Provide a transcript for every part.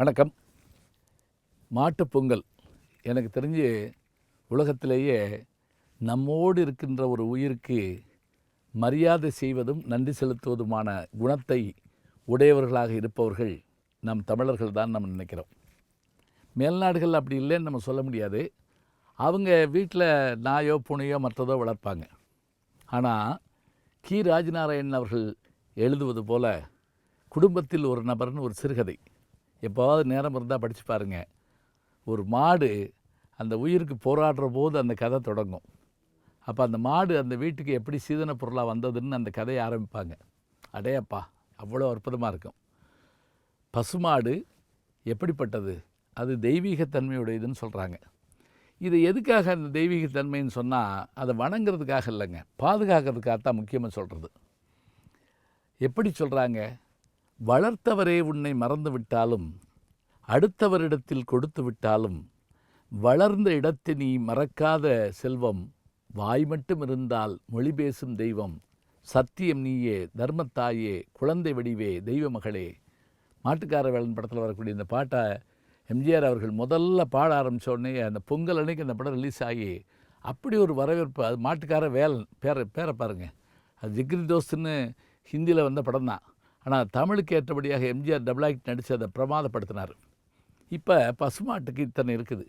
வணக்கம். மாட்டுப்பொங்கல் எனக்கு தெரிஞ்சு உலகத்திலேயே நம்மோடு இருக்கின்ற ஒரு உயிருக்கு மரியாதை செய்வதும் நன்றி செலுத்துவதுமான குணத்தை உடையவர்களாக இருப்பவர்கள் நம் தமிழர்கள் தான் நம்ம நினைக்கிறோம். மேல்நாடுகள் அப்படி இல்லைன்னு நம்ம சொல்ல முடியாது. அவங்க வீட்டில் நாயோ பூனையோ மற்றதோ வளர்ப்பாங்க. ஆனால் கி ராஜநாராயணன் அவர்கள் எழுதுவது போல குடும்பத்தில் ஒரு நபர்னு ஒரு சிறுகதை எப்போவாவது நேரம் இருந்தால் படித்து பாருங்கள். ஒரு மாடு அந்த உயிருக்கு போராடுற போது அந்த கதை தொடங்கும். அப்போ அந்த மாடு அந்த வீட்டுக்கு எப்படி சீதன பொருளாக வந்ததுன்னு அந்த கதையை ஆரம்பிப்பாங்க. அடையப்பா அவ்வளோ அற்புதமாக இருக்கும். பசுமாடு எப்படிப்பட்டது? அது தெய்வீகத்தன்மையுடையதுன்னு சொல்கிறாங்க. இது எதுக்காக அந்த தெய்வீகத்தன்மைன்னு சொன்னால் அதை வணங்குறதுக்காக இல்லைங்க, பாதுகாக்கிறதுக்காகத்தான் முக்கியமாக சொல்கிறது. எப்படி சொல்கிறாங்க? வளர்த்தவரே உன்னை மறந்து விட்டாலும் அடுத்தவரிடத்தில் கொடுத்து விட்டாலும் வளர்ந்த இடத்தை நீ மறக்காத செல்வம், வாய் மட்டும் இருந்தால் மொழி பேசும் தெய்வம், சத்தியம் நீயே, தர்மத்தாயே, குழந்தை வடிவே, தெய்வ மகளே. மாட்டுக்கார வேலன் படத்தில் வரக்கூடிய இந்த பாட்டை எம்ஜிஆர் அவர்கள் முதல்ல பாட ஆரம்பித்தோடனே அந்த பொங்கல் அன்னைக்கு அந்த படம் ரிலீஸ் ஆகி அப்படி ஒரு வரவேற்பு. அது மாட்டுக்கார வேலன் பேரை பாருங்கள். அது ஜிக்ரி தோஸ்துன்னு ஹிந்தியில் வந்த படம் தான். ஆனால் தமிழுக்கு ஏற்றபடியாக எம்ஜிஆர் டபுள் ஆக்ட் நடித்து அதை பிரமாதப்படுத்தினார். இப்போ பசுமாட்டுக்கு இத்தனை இருக்குது.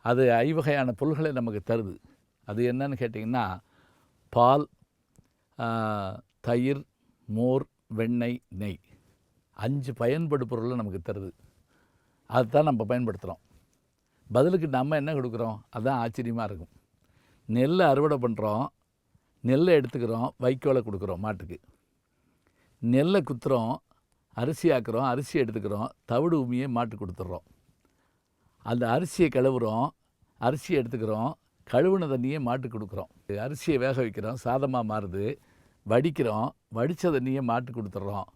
அது ஐவகையான பொருள்களை நமக்கு தருது. அது என்னன்னு கேட்டிங்கன்னா, பால், தயிர், மோர், வெண்ணெய், நெய், 5 பயன்படு பொருளை நமக்கு தருது. அதுதான் நம்ம பயன்படுத்துகிறோம். பதிலுக்கு நம்ம என்ன கொடுக்குறோம்? அதுதான் ஆச்சரியமாக இருக்கும். நெல்லை அறுவடை பண்ணுறோம், நெல்லை எடுத்துக்கிறோம், வைக்கோலை கொடுக்குறோம் மாட்டுக்கு. நெல்லை குத்துறோம், அரிசி ஆக்குறோம், அரிசி எடுத்துக்கிறோம், தவிடு உமியை மாட்டு கொடுத்துட்றோம். அந்த அரிசியை கழுவுறோம், அரிசியை எடுத்துக்கிறோம், கழுவுன தண்ணியை மாட்டு கொடுக்குறோம். அரிசியை வேக வைக்கிறோம், சாதமாக மாறுது, வடிக்கிறோம், வடித்த தண்ணியை மாட்டு கொடுத்துட்றோம்,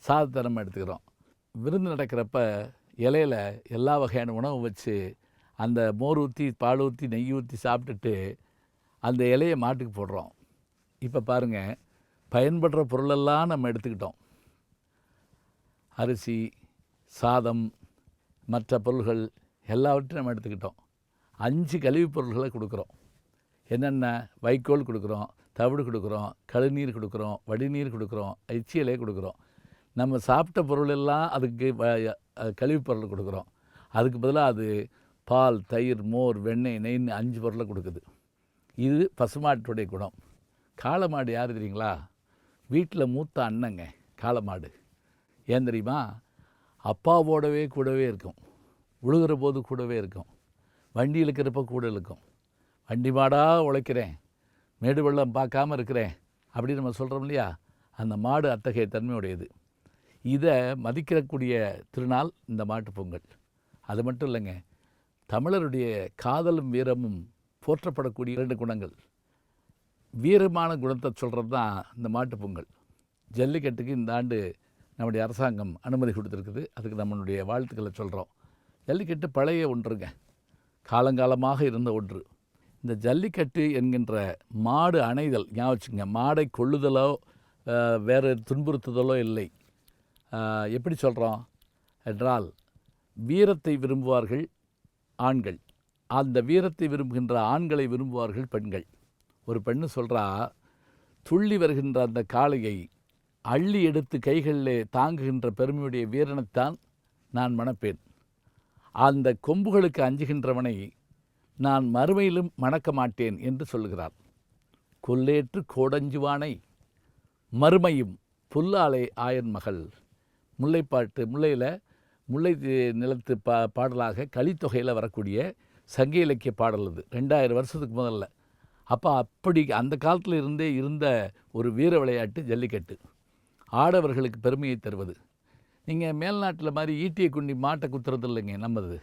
சாதத்தை நம்ம எடுத்துக்கிறோம். விருந்து நடக்கிறப்ப இலையில் எல்லா வகையான உணவு வச்சு அந்த மோர் ஊற்றி, பால் ஊற்றி, நெய் ஊற்றி சாப்பிட்டுட்டு அந்த இலையை மாட்டுக்கு போடுறோம். இப்போ பாருங்கள், பயன்படுற பொருளெல்லாம் நம்ம எடுத்துக்கிட்டோம். அரிசி, சாதம், மற்ற பொருள்கள் எல்லாவற்றையும் நம்ம எடுத்துக்கிட்டோம். 5 கழிவுப் பொருள்களை கொடுக்குறோம். என்னென்ன? வைக்கோல் கொடுக்குறோம், தவிடு கொடுக்குறோம், கழுநீர் கொடுக்குறோம், வடிநீர் கொடுக்குறோம், எச்சியலை கொடுக்குறோம். நம்ம சாப்பிட்ட பொருள் எல்லாம் அதுக்கு கழிவுப் பொருள் கொடுக்குறோம். அதுக்கு பதிலாக அது பால், தயிர், மோர், வெண்ணெய், நெய்ன்னு 5 பொருளை கொடுக்குது. இது பசுமாட்டுடைய குணம். காளமாடு யார் தெரியுங்களா? வீட்டில் மூத்த அண்ணங்க காளமாடு. ஏன் தெரியுமா? அப்பாவோடவே கூடவே இருக்கும், உழுகிற போது கூடவே இருக்கும், வண்டி இழுக்கிறப்ப கூட இருக்கும். வண்டி மாடாக உழைக்கிறேன், மேடு வெள்ளம் பார்க்காம இருக்கிறேன் அப்படின்னு நம்ம சொல்கிறோம் இல்லையா? அந்த மாடு அத்தகைய தன்மையுடையது. இதை மதிக்கக்கூடிய திருநாள் இந்த மாட்டுப் பொங்கல். அது மட்டும் இல்லைங்க, தமிழருடைய காதலும் வீரமும் போற்றப்படக்கூடிய 2 குணங்கள். வீரமான குணத்தை சொல்கிறது தான் இந்த மாட்டுப் பொங்கல். ஜல்லிக்கட்டுக்கு இந்த ஆண்டு நம்முடைய அரசாங்கம் அனுமதி கொடுத்துருக்குது. அதுக்கு நம்மளுடைய வாழ்த்துக்களை சொல்கிறோம். ஜல்லிக்கட்டு பழைய ஒன்றுங்க, காலங்காலமாக இருந்த ஒன்று. இந்த ஜல்லிக்கட்டு என்கின்ற மாடு அணைதல், ஞாபகம் வச்சுங்க, மாடை கொள்ளுதலோ வேறு துன்புறுத்துதலோ இல்லை. எப்படி சொல்கிறோம் என்றால், வீரத்தை விரும்புவார்கள் ஆண்கள், அந்த வீரத்தை விரும்புகின்ற ஆண்களை விரும்புவார்கள் பெண்கள். ஒரு பெண்ணு சொல்கிறா, துள்ளி வருகின்ற அந்த காளையை அள்ளி எடுத்து கைகளிலே தாங்குகின்ற பெருமையுடைய வீரனைத்தான் நான் மணப்பேன். அந்த கொம்புகளுக்கு அஞ்சுகின்றவனை நான் மறுமையிலும் மணக்க மாட்டேன் என்று சொல்லுகிறார். கொல்லேற்று கோடஞ்சுவானை மறுமையும் புல்லாலை ஆயன் மகள். முல்லைப்பாட்டு, முல்லை நிலத்து பாடலாக கலித்தொகையில் வரக்கூடிய சங்க இலக்கிய பாடல். அது 2000 வருஷத்துக்கு முதல்ல. அப்படி அந்த காலத்தில் இருந்த ஒரு வீர விளையாட்டு ஜல்லிக்கட்டு. ஆடவர்களுக்கு பெருமையை தருவது. நீங்கள் மேல்நாட்டில் மாதிரி ஈட்டியை குண்டி மாட்டை குத்துறது இல்லைங்க. நம்மது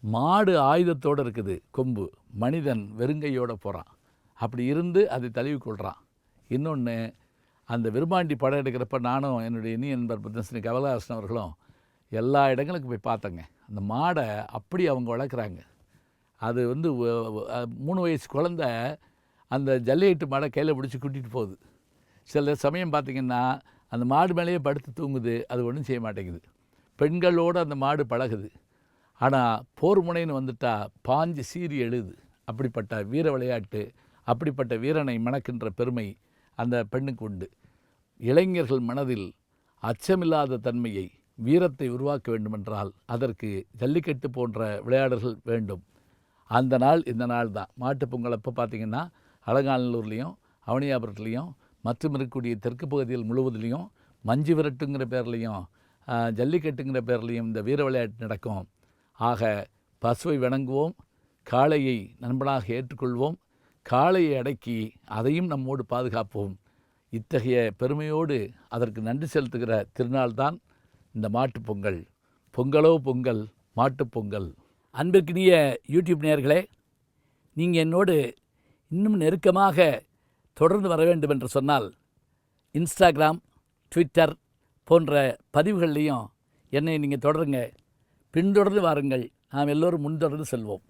மாடு ஆயுதத்தோடு இருக்குது, கொம்பு. மனிதன் வெறுங்கையோடு போகிறான். அப்படி இருந்து அதை தழுவி கொள்கிறான். இன்னொன்று, அந்த விரும்பாண்டி படம் எடுக்கிறப்ப நானும் என்னுடைய இனி நண்பர் பத்மஸ்ரீ கமலஹாசன் அவர்களும் எல்லா இடங்களுக்கும் போய் பார்த்தங்க. அந்த மாடை அப்படி அவங்க வளர்க்குறாங்க. அது 3 வயசு குழந்த அந்த ஜல்லிக்கட்டு மாடை கையில் பிடிச்சி கூட்டிகிட்டு போகுது. சில சமயம் பார்த்திங்கன்னா அந்த மாடு மேலேயே படுத்து தூங்குது, அது ஒன்றும் செய்ய மாட்டேங்குது. பெண்களோடு அந்த மாடு பழகுது. ஆனால் போர் முனைன்னு வந்துட்டால் பாஞ்சு சீறி எழுது. அப்படிப்பட்ட வீர விளையாட்டு, அப்படிப்பட்ட வீரனை மணக்கின்ற பெருமை அந்த பெண்ணுக்கு உண்டு. இளைஞர்கள் மனதில் அச்சமில்லாத தன்மையை, வீரத்தை உருவாக்க வேண்டுமென்றால் அதற்கு ஜல்லிக்கட்டு போன்ற விளையாடல்கள் வேண்டும். அந்த நாள் இந்த நாள் தான். மாட்டுப் பொங்கல் அப்போ பார்த்திங்கன்னா அலங்காநல்லூர்லேயும் அவனியாபுரத்துலேயும் மற்றும் இருக்கக்கூடிய தெற்கு பகுதியில் முழுவதுலேயும் மஞ்சு விரட்டுங்கிற பேர்லேயும் ஜல்லிக்கட்டுங்கிற பேர்லேயும் இந்த வீர விளையாட்டு நடக்கும். ஆக பசுவை வணங்குவோம், காளையை நண்பனாக ஏற்றுக்கொள்வோம், காளையை அடக்கி அதையும் நம்மோடு பாதுகாப்போம். இத்தகைய பெருமையோடு அதற்கு நன்றி செலுத்துகிற திருநாள் தான் இந்த மாட்டுப் பொங்கல். பொங்கலோ பொங்கல், மாட்டுப் பொங்கல். அன்பிற்கினிய யூடியூப் நேயர்களே, நீங்கள் என்னோடு இன்னும் நெருக்கமாக தொடர்ந்து வர வேண்டும் என்று சொன்னால் இன்ஸ்டாகிராம், ட்விட்டர் போன்ற பதிவுகள்லேயும் என்னை நீங்கள் தொடருங்க. பின்தொடர்ந்து வாருங்கள். நாம் எல்லோரும் முன்தொடர்ந்து செல்வோம்.